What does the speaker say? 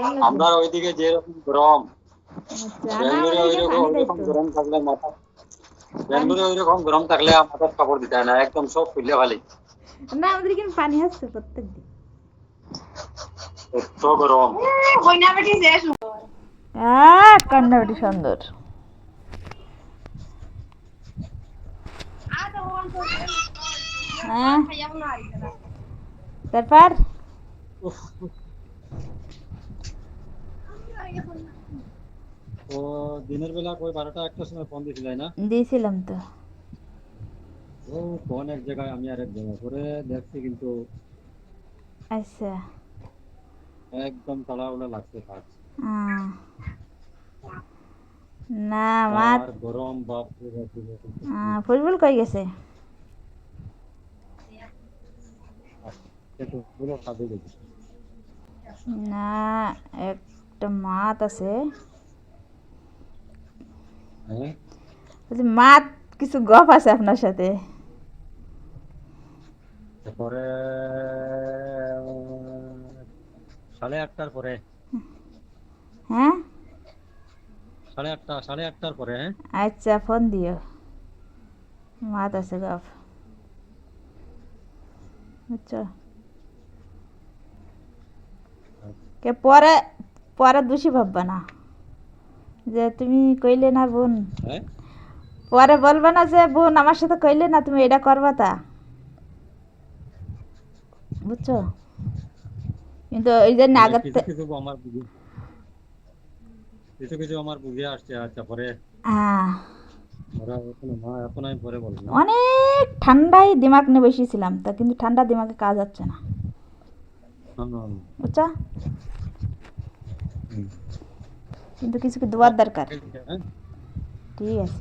গরম লাগবে। আমরা ওইদিকে যেরকম গরম, আচ্ছা, না বেঙ্গলোরে ওইদিকে ওইরকম পানি দেয় ওইরকম তো। গরম থাকলে মাথা, পানি, বেঙ্গলোরে ওইরকম গরম থাকলে মাথার কাপড় দিতে হয় না, একদম সব খুলে ফেলে। না আমাদের কিন্তু পানি হচ্ছে প্রত্যেক দিন। এত গরম। কান্নাকাটি সুন্দর। হ্যাঁ, তারপর উফ, তো দিনের বেলা কই 12টা 1টার সময় ফোন দিছিলাই না? দিয়েছিলাম তো। ও ফোন এক জায়গায়, আমি আরেক জায়গায় করে দেখছি, কিন্তু আচ্ছা। একদম তাড়াহুড়া লাগছে কাজ। আহ, না আমার আর গরম বাপ রে বাপ রে বাপ, ফুটবল কই গেছে? আজকে তো পুরো কাজে গেছে। না, একটা মাত আছে। হ্যাঁ, বলছি, মাত কিছু গপ আছে আপনার সাথে। তারপরে 8:30টার পরে, হ্যাঁ, 8:30টার পরে, হ্যাঁ। আচ্ছা ফোন দিও, মাত আছে গপ, বুঝছো? কে পরে, পরে দোষী ভাববা না যে তুমি কইলে না বোন, হ্যাঁ, পরে বলবে না যে বোন আমার সাথে কইলে না তুমি এটা করবা তা, বুঝছো? কিন্তু ওই জন্য মানে আগের কিছু কিছু আমার বুঝে, কিছু কিছু আমার বুঝে আসছে। আচ্ছা পরে হ্যাঁ, ওরা এখন না, এখন আমি পরে বলবো না। অনেক ঠান্ডায় দিমাগ নিয়ে বসেছিলাম তা, কিন্তু ঠান্ডা দিমাগে কাজ হচ্ছে না, হুম, বুঝছো? হুম। কিন্তু কিছু কি দেওয়ার দরকার। হ্যাঁ। ঠিক আছে।